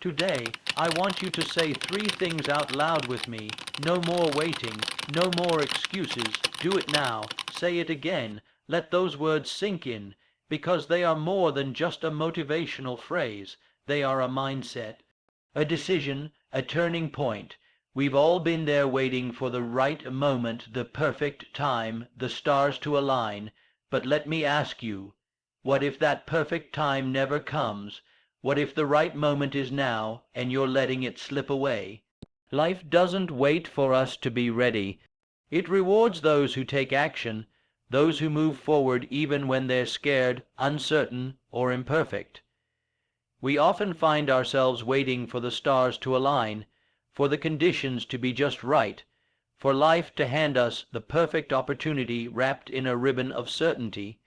Today, I want you to say 3 things out loud with me. No more waiting, no more excuses. Do it now. Say it again. Let those words sink in, because they are more than just a motivational phrase. They are a mindset, a decision, a turning point. We've all been there waiting for the right moment, the perfect time, the stars to align. But let me ask you, what if that perfect time never comes? What if the right moment is now, and you're letting it slip away? Life doesn't wait for us to be ready. It rewards those who take action, those who move forward even when they're scared, uncertain, or imperfect. We often find ourselves waiting for the stars to align, for the conditions to be just right, for life to hand us the perfect opportunity wrapped in a ribbon of certainty.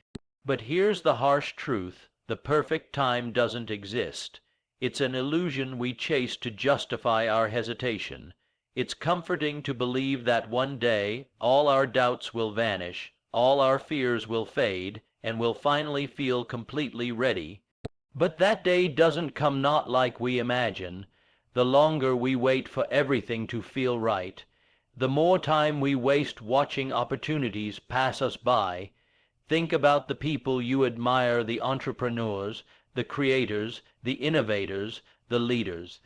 But here's the harsh truth. The perfect time doesn't exist. It's an illusion we chase to justify our hesitation. It's comforting to believe that one day all our doubts will vanish, all our fears will fade, and we'll finally feel completely ready. But that day doesn't come not like we imagine. The longer we wait for everything to feel right, the more time we waste watching opportunities pass us by. Think about the people you admire, the entrepreneurs, the creators, the innovators, the leaders.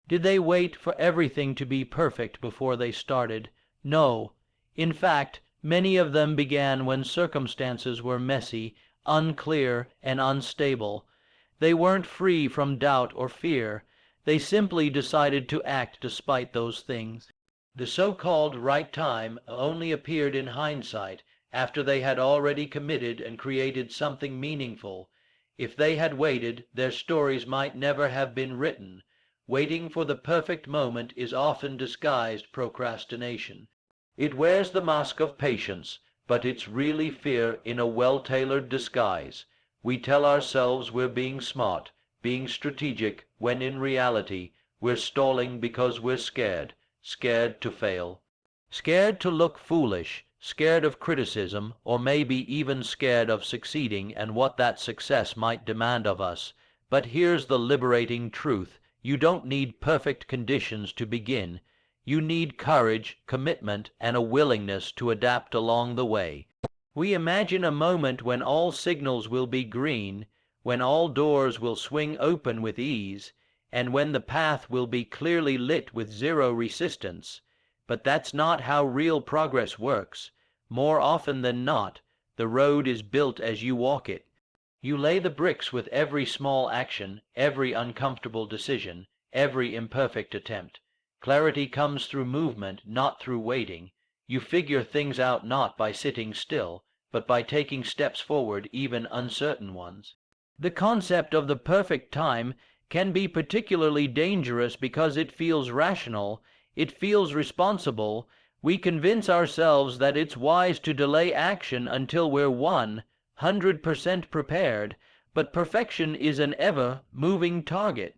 Did they wait for everything to be perfect before they started? No. In fact, many of them began when circumstances were messy, unclear, and unstable. They weren't free from doubt or fear. They simply decided to act despite those things. The so-called right time only appeared in hindsight, after they had already committed and created something meaningful. If they had waited, their stories might never have been written. Waiting for the perfect moment is often disguised procrastination. It wears the mask of patience, but it's really fear in a well-tailored disguise. We tell ourselves we're being smart, being strategic, when in reality we're stalling because we're scared to fail. Scared to look foolish, scared of criticism, or maybe even scared of succeeding and what that success might demand of us. But here's the liberating truth. You don't need perfect conditions to begin. You need courage, commitment, and a willingness to adapt along the way. We imagine a moment when all signals will be green, when all doors will swing open with ease, and when the path will be clearly lit with zero resistance. But that's not how real progress works. More often than not, the road is built as you walk it. You lay the bricks with every small action, every uncomfortable decision, every imperfect attempt. Clarity comes through movement, not through waiting. You figure things out not by sitting still, but by taking steps forward, even uncertain ones. The concept of the perfect time can be particularly dangerous because it feels rational, it feels responsible. We convince ourselves that it's wise to delay action until we're 100% prepared, but perfection is an ever-moving target.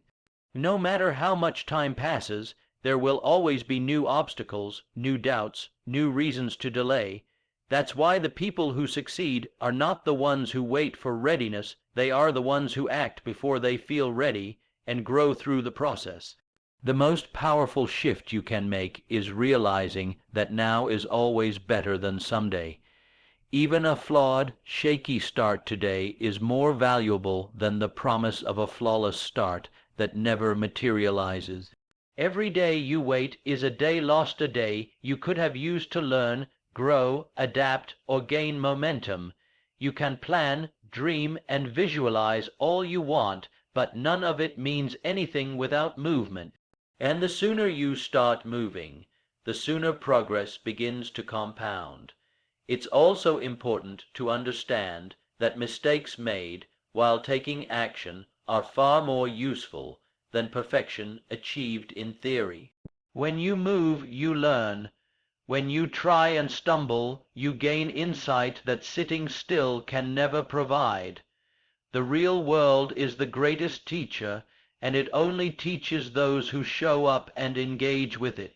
No matter how much time passes, there will always be new obstacles, new doubts, new reasons to delay. That's why the people who succeed are not the ones who wait for readiness. They are the ones who act before they feel ready and grow through the process. The most powerful shift you can make is realizing that now is always better than someday. Even a flawed, shaky start today is more valuable than the promise of a flawless start that never materializes. Every day you wait is a day lost, a day you could have used to learn, grow, adapt, or gain momentum. You can plan, dream, and visualize all you want, but none of it means anything without movement. And the sooner you start moving, the sooner progress begins to compound. It's also important to understand that mistakes made while taking action are far more useful than perfection achieved in theory. When you move, you learn. When you try and stumble, you gain insight that sitting still can never provide. The real world is the greatest teacher, and it only teaches those who show up and engage with it.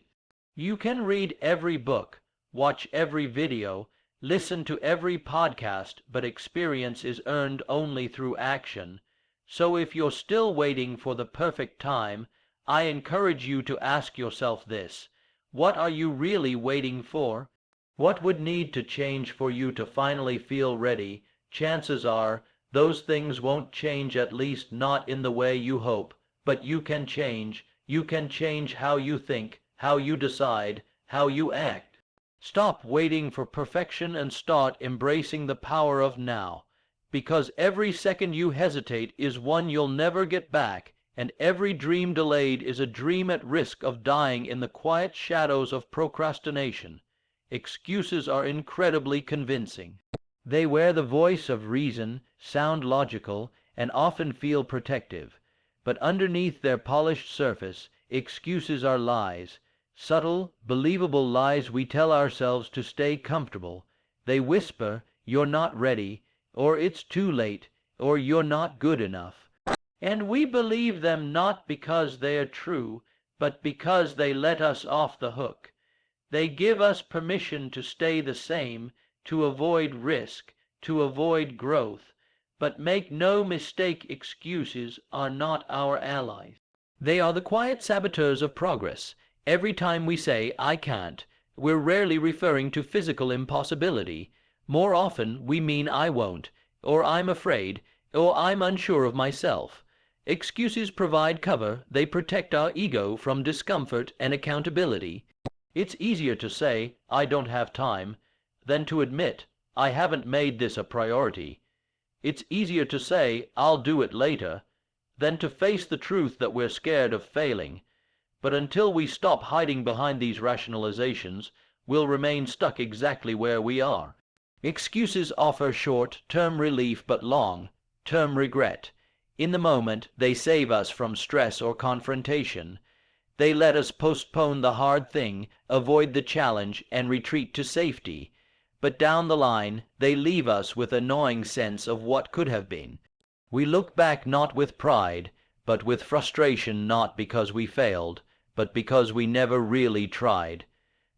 You can read every book, watch every video, listen to every podcast, but experience is earned only through action. So if you're still waiting for the perfect time, I encourage you to ask yourself this: what are you really waiting for? What would need to change for you to finally feel ready? Chances are those things won't change, at least not in the way you hope, but you can change. You can change how you think, how you decide, how you act. Stop waiting for perfection and start embracing the power of now, because every second you hesitate is one you'll never get back, and every dream delayed is a dream at risk of dying in the quiet shadows of procrastination. Excuses are incredibly convincing. They wear the voice of reason, sound logical, and often feel protective. But underneath their polished surface, excuses are lies, subtle, believable lies we tell ourselves to stay comfortable. They whisper, "You're not ready," or "It's too late," or "You're not good enough." And we believe them not because they are true, but because they let us off the hook. They give us permission to stay the same, to avoid risk, to avoid growth. But make no mistake, excuses are not our allies. They are the quiet saboteurs of progress. Every time we say, "I can't," we're rarely referring to physical impossibility. More often we mean "I won't," or "I'm afraid," or "I'm unsure of myself." Excuses provide cover. They protect our ego from discomfort and accountability. It's easier to say, "I don't have time," than to admit, "I haven't made this a priority." It's easier to say, "I'll do it later," than to face the truth that we're scared of failing. But until we stop hiding behind these rationalizations, we'll remain stuck exactly where we are. Excuses offer short-term relief but long-term regret. In the moment, they save us from stress or confrontation. They let us postpone the hard thing, avoid the challenge, and retreat to safety. But down the line, they leave us with a gnawing sense of what could have been. We look back not with pride, but with frustration, not because we failed, but because we never really tried.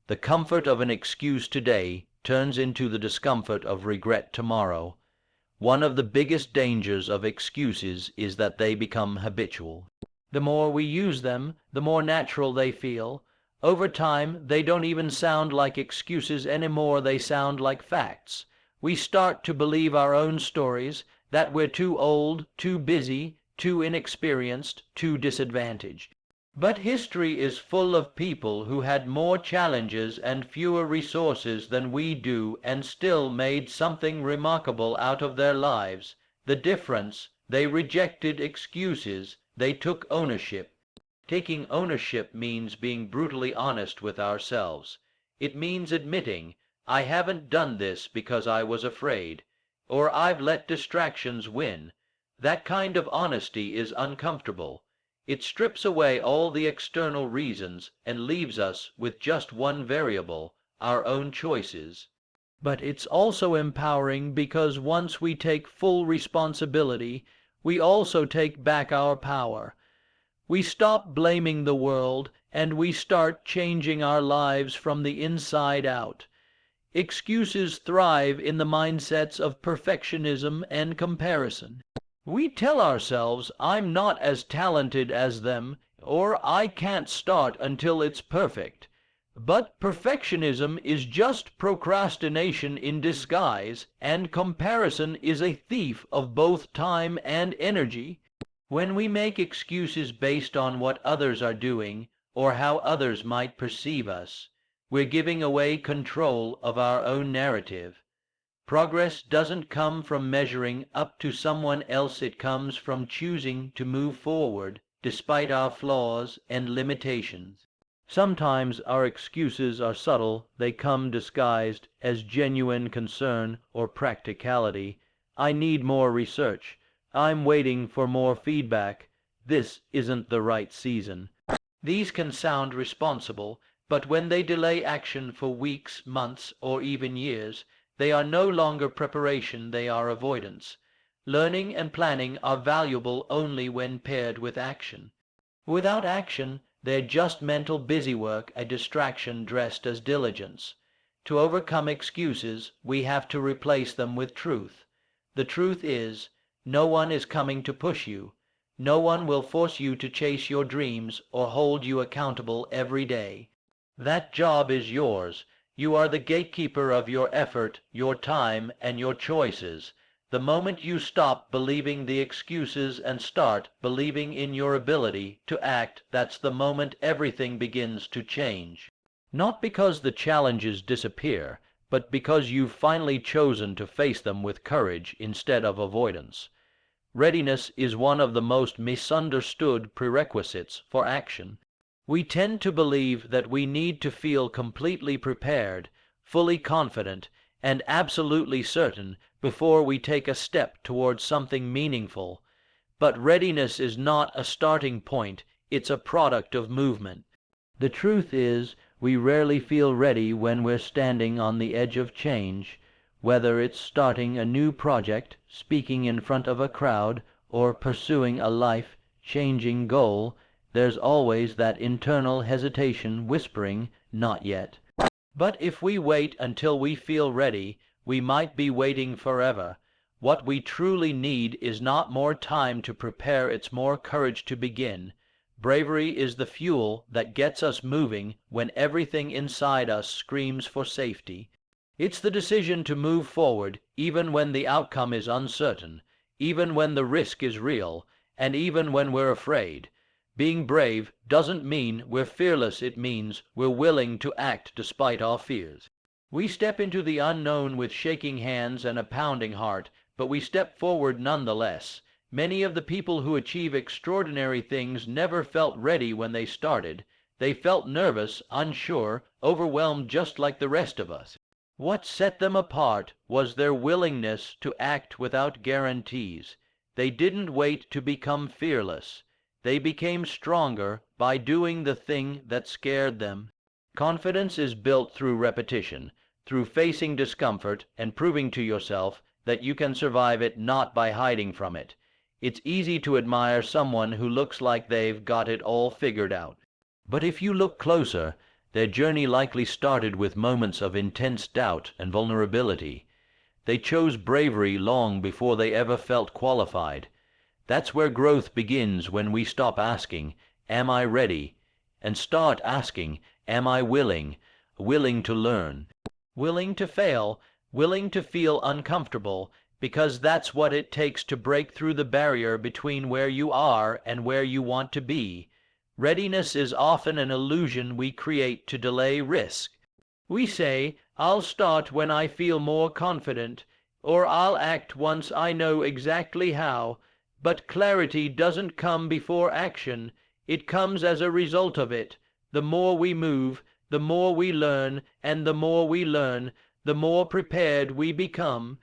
The comfort of an excuse today turns into the discomfort of regret tomorrow. One of the biggest dangers of excuses is that they become habitual. The more we use them, the more natural they feel. Over time, they don't even sound like excuses anymore, they sound like facts. We start to believe our own stories, that we're too old, too busy, too inexperienced, too disadvantaged. But history is full of people who had more challenges and fewer resources than we do and still made something remarkable out of their lives. The difference: they rejected excuses. They took ownership. Taking ownership means being brutally honest with ourselves. It means admitting, "I haven't done this because I was afraid," or "I've let distractions win." That kind of honesty is uncomfortable. It strips away all the external reasons and leaves us with just one variable: our own choices. But it's also empowering, because once we take full responsibility, we also take back our power. We stop blaming the world, and we start changing our lives from the inside out. Excuses thrive in the mindsets of perfectionism and comparison. We tell ourselves, "I'm not as talented as them," or "I can't start until it's perfect." But perfectionism is just procrastination in disguise, and comparison is a thief of both time and energy. When we make excuses based on what others are doing, or how others might perceive us, we're giving away control of our own narrative. Progress doesn't come from measuring up to someone else. It comes from choosing to move forward despite our flaws and limitations. Sometimes our excuses are subtle. They come disguised as genuine concern or practicality. "I need more research," "I'm waiting for more feedback," "This isn't the right season." These can sound responsible, but when they delay action for weeks, months, or even years, they are no longer preparation, they are avoidance. Learning and planning are valuable only when paired with action. Without action, they're just mental busywork, a distraction dressed as diligence. To overcome excuses, we have to replace them with truth. The truth is, no one is coming to push you. No one will force you to chase your dreams or hold you accountable every day. That job is yours. You are the gatekeeper of your effort, your time, and your choices. The moment you stop believing the excuses and start believing in your ability to act, that's the moment everything begins to change. Not because the challenges disappear, but because you've finally chosen to face them with courage instead of avoidance. Readiness is one of the most misunderstood prerequisites for action. We tend to believe that we need to feel completely prepared, fully confident, and absolutely certain before we take a step towards something meaningful. But readiness is not a starting point, it's a product of movement. The truth is, we rarely feel ready when we're standing on the edge of change. Whether it's starting a new project, speaking in front of a crowd, or pursuing a life-changing goal, there's always that internal hesitation whispering, "Not yet." But if we wait until we feel ready, we might be waiting forever. What we truly need is not more time to prepare, it's more courage to begin. Bravery is the fuel that gets us moving when everything inside us screams for safety. It's the decision to move forward even when the outcome is uncertain, even when the risk is real, and even when we're afraid. Being brave doesn't mean we're fearless, it means we're willing to act despite our fears. We step into the unknown with shaking hands and a pounding heart, but we step forward nonetheless. Many of the people who achieve extraordinary things never felt ready when they started. They felt nervous, unsure, overwhelmed just like the rest of us. What set them apart was their willingness to act without guarantees. They didn't wait to become fearless. They became stronger by doing the thing that scared them. Confidence is built through repetition, through facing discomfort and proving to yourself that you can survive it, not by hiding from it. It's easy to admire someone who looks like they've got it all figured out. But if you look closer, their journey likely started with moments of intense doubt and vulnerability. They chose bravery long before they ever felt qualified. That's where growth begins, when we stop asking, "Am I ready?" and start asking, "Am I willing?" Willing to learn, willing to fail, willing to feel uncomfortable, because that's what it takes to break through the barrier between where you are and where you want to be. Readiness is often an illusion we create to delay risk. We say, "I'll start when I feel more confident," or "I'll act once I know exactly how." But clarity doesn't come before action. It comes as a result of it. The more we move, the more we learn, and the more we learn, the more prepared we become.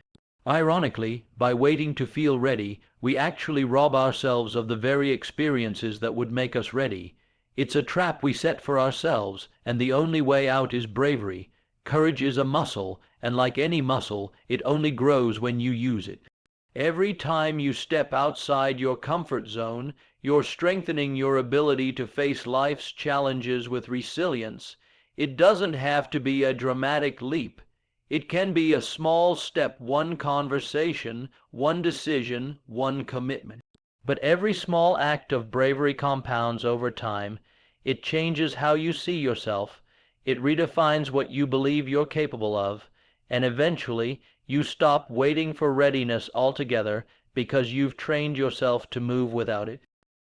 Ironically, by waiting to feel ready, we actually rob ourselves of the very experiences that would make us ready. It's a trap we set for ourselves, and the only way out is bravery. Courage is a muscle, and like any muscle, it only grows when you use it. Every time you step outside your comfort zone, you're strengthening your ability to face life's challenges with resilience. It doesn't have to be a dramatic leap. It can be a small step, one conversation, one decision, one commitment. But every small act of bravery compounds over time. It changes how you see yourself. It redefines what you believe you're capable of. And eventually, you stop waiting for readiness altogether because you've trained yourself to move without it.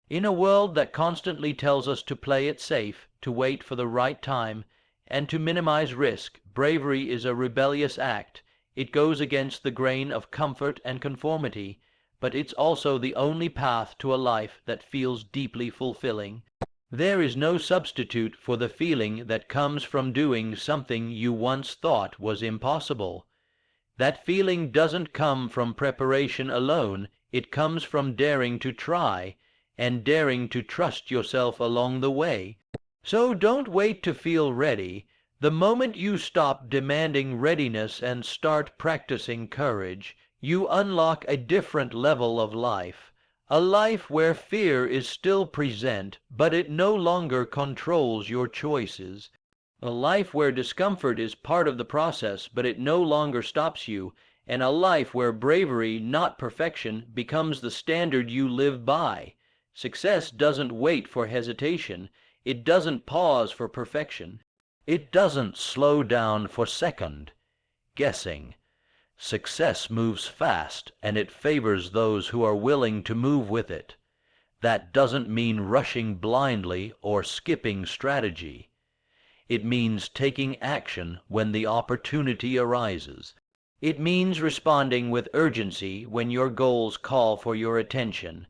In a world that constantly tells us to play it safe, to wait for the right time, and to minimize risk, bravery is a rebellious act. It goes against the grain of comfort and conformity, but it's also the only path to a life that feels deeply fulfilling. There is no substitute for the feeling that comes from doing something you once thought was impossible. That feeling doesn't come from preparation alone, it comes from daring to try, and daring to trust yourself along the way. So don't wait to feel ready. The moment you stop demanding readiness and start practicing courage, you unlock a different level of life. A life where fear is still present, but it no longer controls your choices. A life where discomfort is part of the process, but it no longer stops you. And a life where bravery, not perfection, becomes the standard you live by. Success doesn't wait for hesitation. It doesn't pause for perfection. It doesn't slow down for second guessing. Success moves fast, and it favors those who are willing to move with it. That doesn't mean rushing blindly or skipping strategy. It means taking action when the opportunity arises. It means responding with urgency when your goals call for your attention.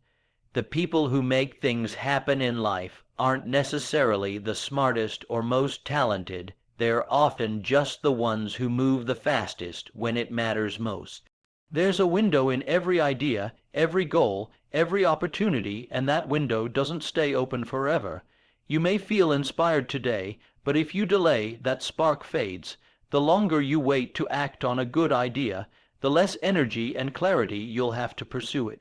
The people who make things happen in life aren't necessarily the smartest or most talented. They're often just the ones who move the fastest when it matters most. There's a window in every idea, every goal, every opportunity, and that window doesn't stay open forever. You may feel inspired today, but if you delay, that spark fades. The longer you wait to act on a good idea, the less energy and clarity you'll have to pursue it.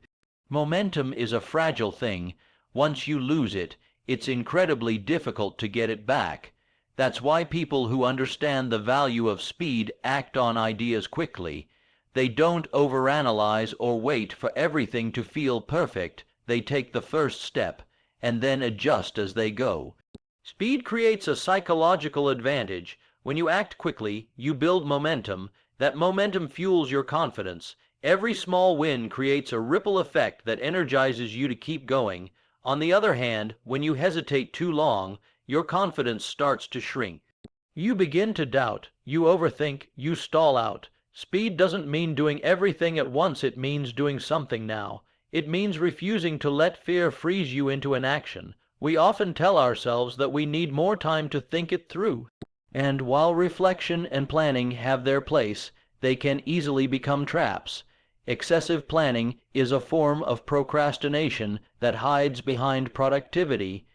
Momentum is a fragile thing. Once you lose it, it's incredibly difficult to get it back. That's why people who understand the value of speed act on ideas quickly. They don't overanalyze or wait for everything to feel perfect. They take the first step and then adjust as they go. Speed creates a psychological advantage. When you act quickly, you build momentum. That momentum fuels your confidence. Every small win creates a ripple effect that energizes you to keep going. On the other hand, when you hesitate too long, your confidence starts to shrink. You begin to doubt, you overthink, you stall out. Speed doesn't mean doing everything at once. It means doing something now. It means refusing to let fear freeze you into inaction. We often tell ourselves that we need more time to think it through. And while reflection and planning have their place, they can easily become traps. Excessive planning is a form of procrastination that hides behind productivity.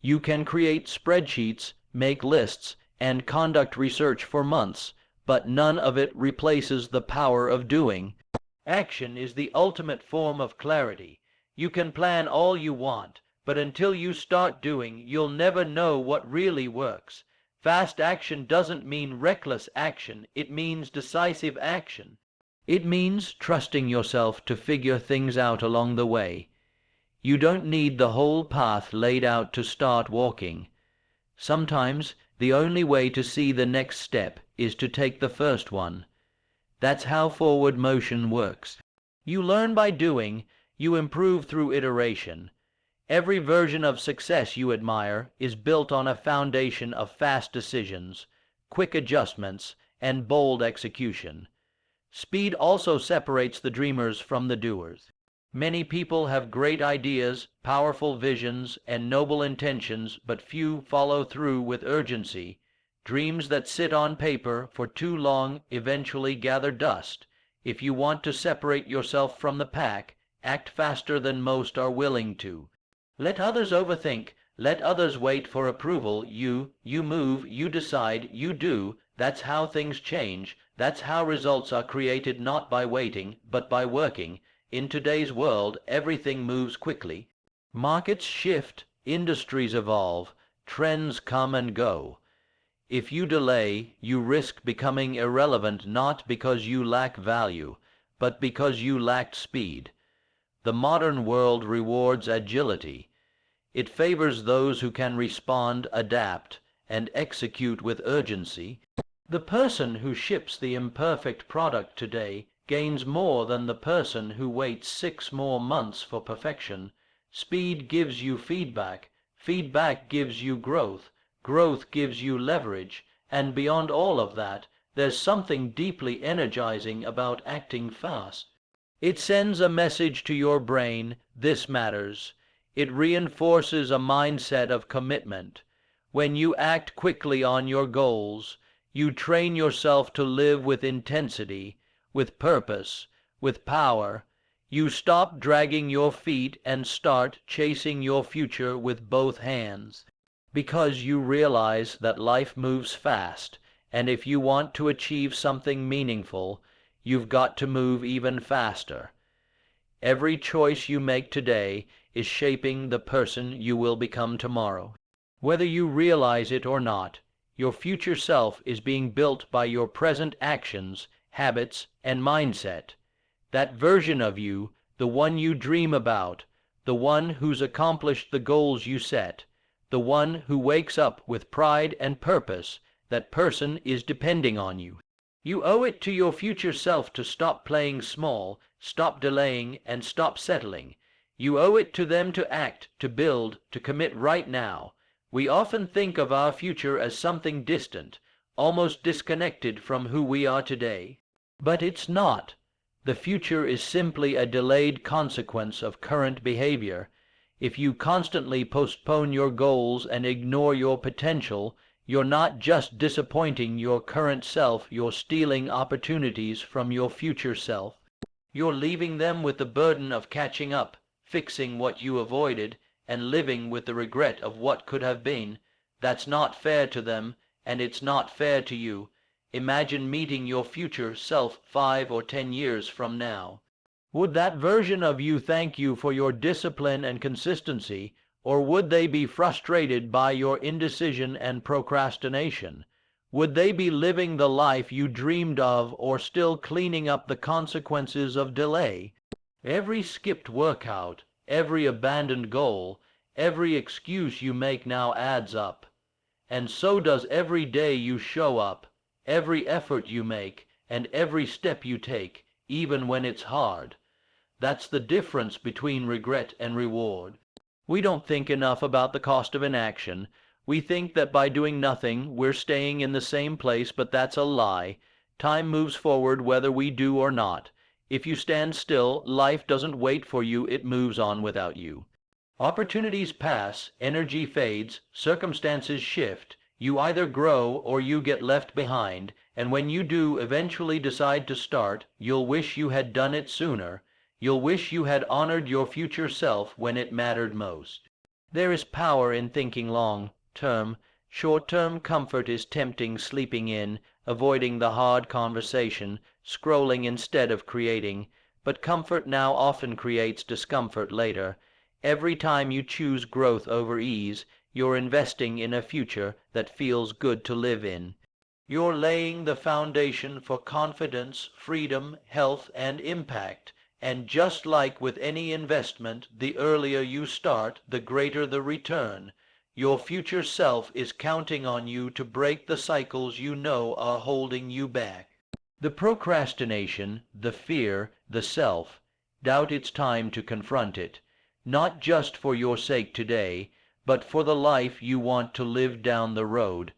You can create spreadsheets, make lists, and conduct research for months, but none of it replaces the power of doing. Action is the ultimate form of clarity. You can plan all you want, but until you start doing, you'll never know what really works. Fast action doesn't mean reckless action. It means decisive action. It means trusting yourself to figure things out along the way. You don't need the whole path laid out to start walking. Sometimes the only way to see the next step is to take the first one. That's how forward motion works. You learn by doing, you improve through iteration. Every version of success you admire is built on a foundation of fast decisions, quick adjustments, and bold execution. Speed also separates the dreamers from the doers. Many people have great ideas, powerful visions, and noble intentions, but few follow through with urgency. Dreams that sit on paper for too long eventually gather dust. If you want to separate yourself from the pack, act faster than most are willing to. Let others overthink. Let others wait for approval. You move, you decide, you do. That's how things change. That's how results are created, not by waiting, but by working. In today's world, everything moves quickly. Markets shift, industries evolve, trends come and go. If you delay, you risk becoming irrelevant, not because you lack value, but because you lacked speed. The modern world rewards agility. It favors those who can respond, adapt, and execute with urgency. The person who ships the imperfect product today gains more than the person who waits 6 more months for perfection. Speed gives you feedback. Feedback gives you growth. Growth gives you leverage. And beyond all of that, there's something deeply energizing about acting fast. It sends a message to your brain, this matters. It reinforces a mindset of commitment. When you act quickly on your goals, you train yourself to live with intensity, with purpose, with power. You stop dragging your feet and start chasing your future with both hands. Because you realize that life moves fast, and if you want to achieve something meaningful, you've got to move even faster. Every choice you make today is shaping the person you will become tomorrow. Whether you realize it or not, your future self is being built by your present actions, habits, and mindset. That version of you, the one you dream about, the the one who's accomplished the goals you set, the one who wakes up with pride and purpose. That person is depending on you. You owe it to your future self to stop playing small, stop delaying, and stop settling. You owe it to them to act, to build, to commit right now. We often think of our future as something distant, almost disconnected from who we are today. But it's not. The future is simply a delayed consequence of current behavior. If you constantly postpone your goals and ignore your potential, you're not just disappointing your current self, you're stealing opportunities from your future self. You're leaving them with the burden of catching up, fixing what you avoided, and living with the regret of what could have been. That's not fair to them, and it's not fair to you. Imagine meeting your future self 5 or 10 years from now. Would that version of you thank you for your discipline and consistency, or would they be frustrated by your indecision and procrastination? Would they be living the life you dreamed of, or still cleaning up the consequences of delay? Every skipped workout, every abandoned goal, every excuse you make now adds up. And so does every day you show up, every effort you make, and every step you take, even when it's hard. That's the difference between regret and reward. We don't think enough about the cost of inaction. We think that by doing nothing, we're staying in the same place, but that's a lie. Time moves forward whether we do or not. If you stand still, life doesn't wait for you, it moves on without you. Opportunities pass, energy fades, circumstances shift. You either grow or you get left behind, and when you do eventually decide to start, you'll wish you had done it sooner. You'll wish you had honored your future self when it mattered most. There is power in thinking long-term. Short-term comfort is tempting, sleeping in, avoiding the hard conversation, scrolling instead of creating. But comfort now often creates discomfort later. Every time you choose growth over ease, you're investing in a future that feels good to live in. You're laying the foundation for confidence, freedom, health, and impact. And just like with any investment, the earlier you start, the greater the return. Your future self is counting on you to break the cycles you know are holding you back. The procrastination, the fear, the self-doubt, it's time to confront it. Not just for your sake today, but for the life you want to live down the road.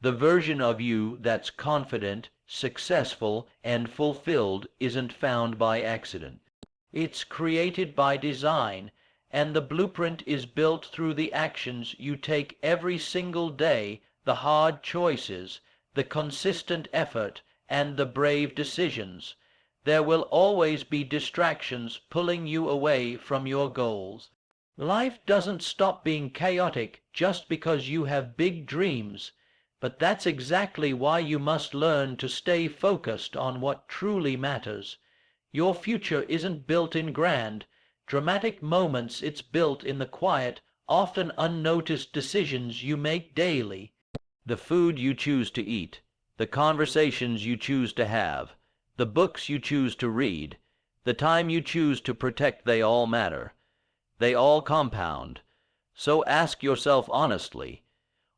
The version of you that's confident, successful, and fulfilled isn't found by accident. It's created by design, and the blueprint is built through the actions you take every single day, the hard choices, the consistent effort, and the brave decisions. There will always be distractions pulling you away from your goals. Life doesn't stop being chaotic just because you have big dreams, but that's exactly why you must learn to stay focused on what truly matters. Your future isn't built in grand, dramatic moments, it's built in the quiet, often unnoticed decisions you make daily. The food you choose to eat, the conversations you choose to have, the books you choose to read, the time you choose to protect, they all matter. They all compound. So ask yourself honestly,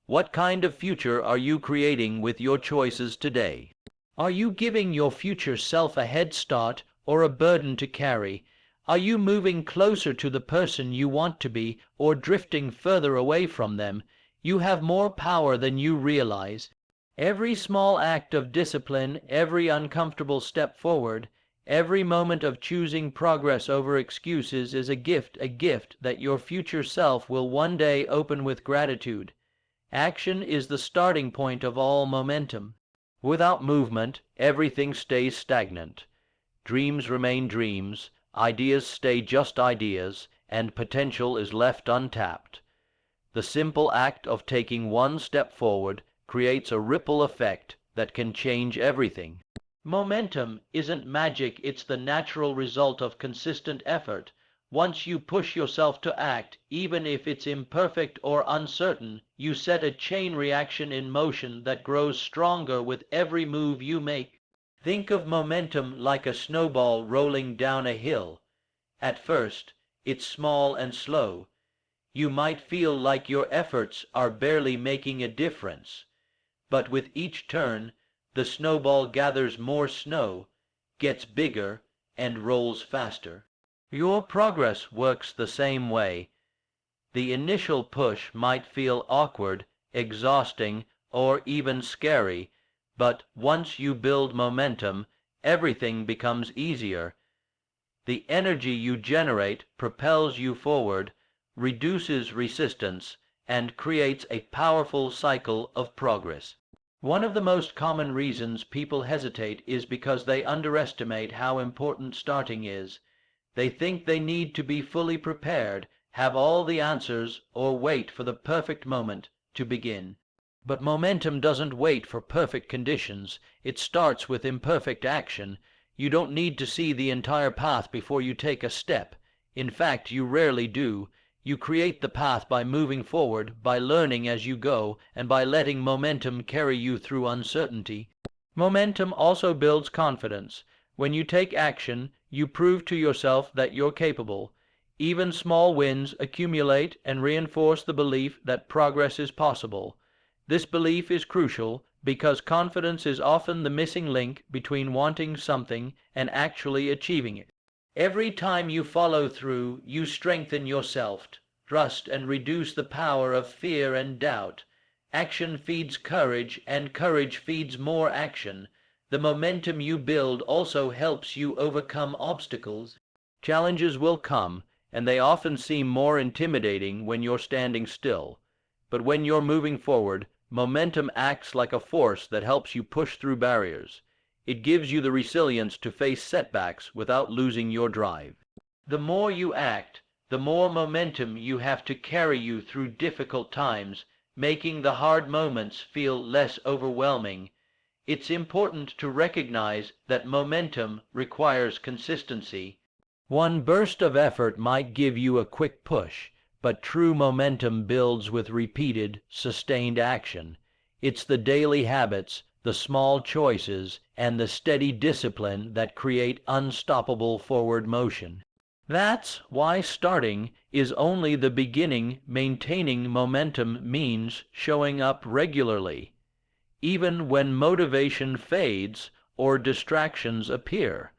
what kind of future are you creating with your choices today? Are you giving your future self a head start or a burden to carry? Are you moving closer to the person you want to be or drifting further away from them? You have more power than you realize. Every small act of discipline, every uncomfortable step forward, every moment of choosing progress over excuses is a gift that your future self will one day open with gratitude. Action is the starting point of all momentum. Without movement, everything stays stagnant. Dreams remain dreams, ideas stay just ideas, and potential is left untapped. The simple act of taking one step forward creates a ripple effect that can change everything. Momentum isn't magic, it's the natural result of consistent effort. Once you push yourself to act, even if it's imperfect or uncertain, you set a chain reaction in motion that grows stronger with every move you make. Think of momentum like a snowball rolling down a hill. At first, it's small and slow. You might feel like your efforts are barely making a difference, but with each turn, the snowball gathers more snow, gets bigger, and rolls faster. Your progress works the same way. The initial push might feel awkward, exhausting, or even scary, but once you build momentum, everything becomes easier. The energy you generate propels you forward, reduces resistance, and creates a powerful cycle of progress. One of the most common reasons people hesitate is because they underestimate how important starting is. They think they need to be fully prepared, have all the answers, or wait for the perfect moment to begin. But momentum doesn't wait for perfect conditions. It starts with imperfect action. You don't need to see the entire path before you take a step. In fact, you rarely do. You create the path by moving forward, by learning as you go, and by letting momentum carry you through uncertainty. Momentum also builds confidence. When you take action, you prove to yourself that you're capable. Even small wins accumulate and reinforce the belief that progress is possible. This belief is crucial because confidence is often the missing link between wanting something and actually achieving it. Every time you follow through, you strengthen your self-trust and reduce the power of fear and doubt. Action feeds courage, and courage feeds more action. The momentum you build also helps you overcome obstacles. Challenges will come, and they often seem more intimidating when you're standing still. But when you're moving forward, momentum acts like a force that helps you push through barriers. It gives you the resilience to face setbacks without losing your drive. The more you act, the more momentum you have to carry you through difficult times, making the hard moments feel less overwhelming. It's important to recognize that momentum requires consistency. One burst of effort might give you a quick push, but true momentum builds with repeated, sustained action. It's the daily habits, the small choices, and the steady discipline that create unstoppable forward motion. That's why starting is only the beginning. Maintaining momentum means showing up regularly, even when motivation fades or distractions appear.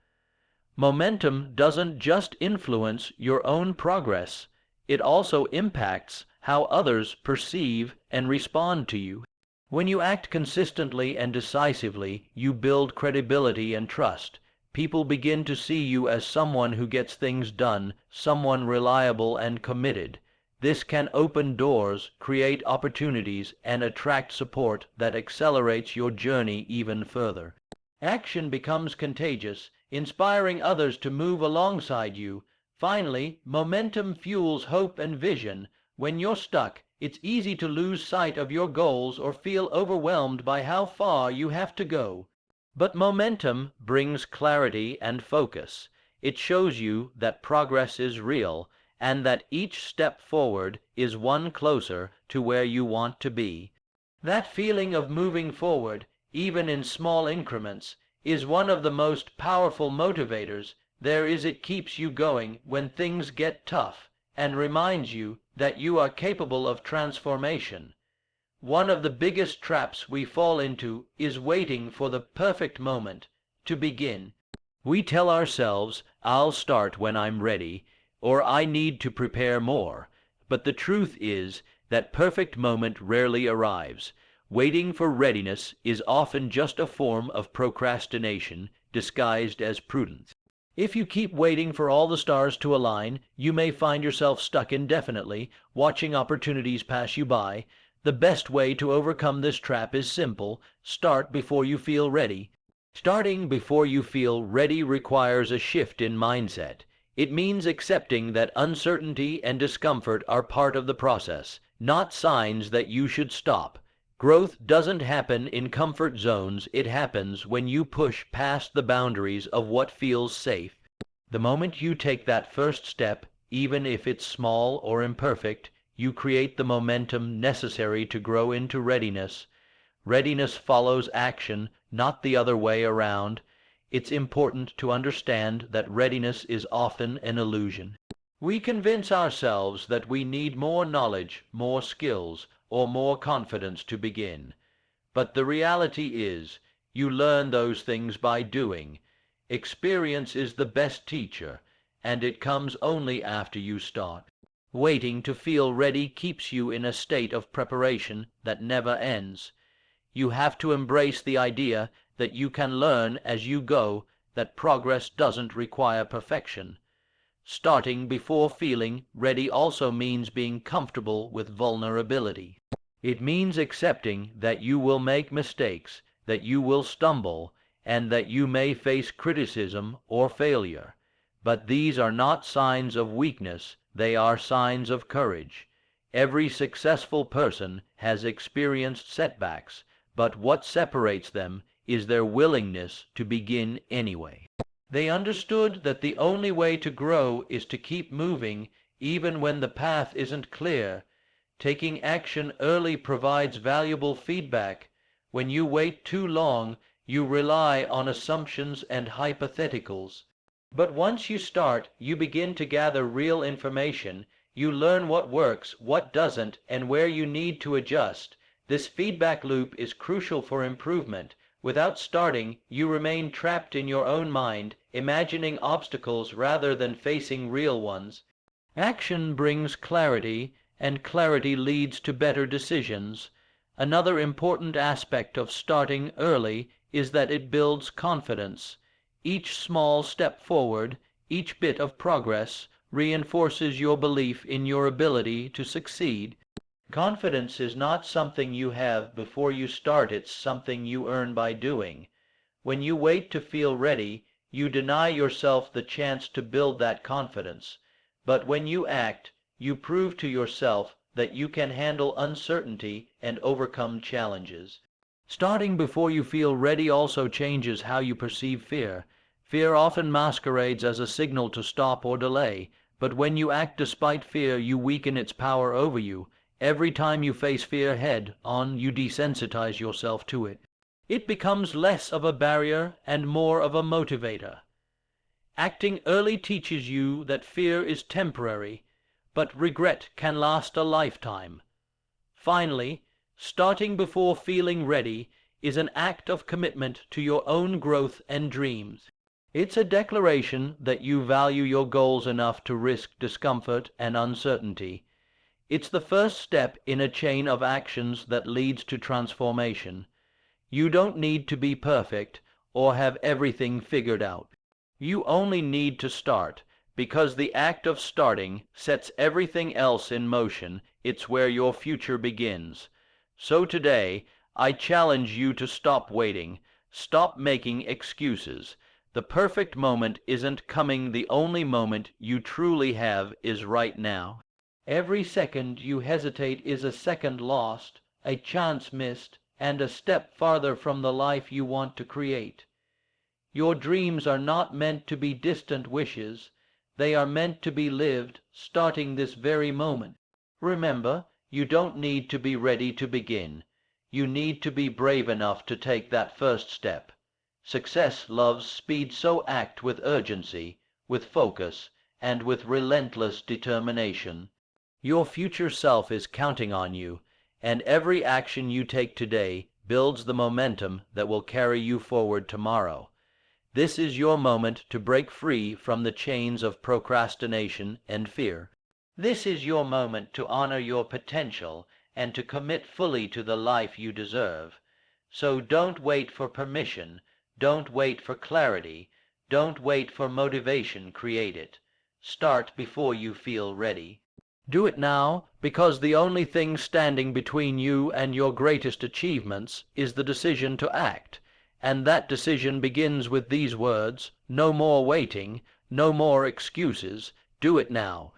Momentum doesn't just influence your own progress, it also impacts how others perceive and respond to you. When you act consistently and decisively, you build credibility and trust. People begin to see you as someone who gets things done, someone reliable and committed. This can open doors, create opportunities, and attract support that accelerates your journey even further. Action becomes contagious, inspiring others to move alongside you. Finally, momentum fuels hope and vision. When you're stuck, it's easy to lose sight of your goals or feel overwhelmed by how far you have to go. But momentum brings clarity and focus. It shows you that progress is real, and that each step forward is one closer to where you want to be. That feeling of moving forward, even in small increments, is one of the most powerful motivators there is. It keeps you going when things get tough and reminds you that you are capable of transformation. One of the biggest traps we fall into is waiting for the perfect moment to begin. We tell ourselves, "I'll start when I'm ready," or "I need to prepare more." But the truth is that perfect moment rarely arrives. Waiting for readiness is often just a form of procrastination disguised as prudence. If you keep waiting for all the stars to align, you may find yourself stuck indefinitely, watching opportunities pass you by. The best way to overcome this trap is simple: start before you feel ready. Starting before you feel ready requires a shift in mindset. It means accepting that uncertainty and discomfort are part of the process, not signs that you should stop. Growth doesn't happen in comfort zones. It happens when you push past the boundaries of what feels safe. The moment you take that first step, even if it's small or imperfect, you create the momentum necessary to grow into readiness. Readiness follows action, not the other way around. It's important to understand that readiness is often an illusion. We convince ourselves that we need more knowledge, more skills, or more confidence to begin. But the reality is, you learn those things by doing. Experience is the best teacher, and it comes only after you start. Waiting to feel ready keeps you in a state of preparation that never ends. You have to embrace the idea that you can learn as you go, that progress doesn't require perfection. Starting before feeling ready also means being comfortable with vulnerability. It means accepting that you will make mistakes, that you will stumble, and that you may face criticism or failure. But these are not signs of weakness, they are signs of courage. Every successful person has experienced setbacks, but what separates them is their willingness to begin anyway. They understood that the only way to grow is to keep moving even when the path isn't clear. Taking action early provides valuable feedback. When you wait too long, you rely on assumptions and hypotheticals. But once you start, you begin to gather real information. You learn what works, what doesn't, and where you need to adjust. This feedback loop is crucial for improvement. Without starting, you remain trapped in your own mind, imagining obstacles rather than facing real ones. Action brings clarity, and clarity leads to better decisions. Another important aspect of starting early is that it builds confidence. Each small step forward, each bit of progress, reinforces your belief in your ability to succeed. Confidence is not something you have before you start, it's something you earn by doing. When you wait to feel ready, you deny yourself the chance to build that confidence. But when you act, you prove to yourself that you can handle uncertainty and overcome challenges. Starting before you feel ready also changes how you perceive fear. Fear often masquerades as a signal to stop or delay, but when you act despite fear, you weaken its power over you. Every time you face fear head on, you desensitize yourself to it. It becomes less of a barrier and more of a motivator. Acting early teaches you that fear is temporary, but regret can last a lifetime. Finally, starting before feeling ready is an act of commitment to your own growth and dreams. It's a declaration that you value your goals enough to risk discomfort and uncertainty. It's the first step in a chain of actions that leads to transformation. You don't need to be perfect or have everything figured out. You only need to start, because the act of starting sets everything else in motion. It's where your future begins. So today, I challenge you to stop waiting. Stop making excuses. The perfect moment isn't coming. The only moment you truly have is right now. Every second you hesitate is a second lost, a chance missed, and a step farther from the life you want to create. Your dreams are not meant to be distant wishes. They are meant to be lived, starting this very moment. Remember, you don't need to be ready to begin. You need to be brave enough to take that first step. Success loves speed, so act with urgency, with focus, and with relentless determination. Your future self is counting on you, and every action you take today builds the momentum that will carry you forward tomorrow. This is your moment to break free from the chains of procrastination and fear. This is your moment to honor your potential and to commit fully to the life you deserve. So don't wait for permission, don't wait for clarity, don't wait for motivation, create it. Start before you feel ready. Do it now, because the only thing standing between you and your greatest achievements is the decision to act. And that decision begins with these words: no more waiting, no more excuses. Do it now.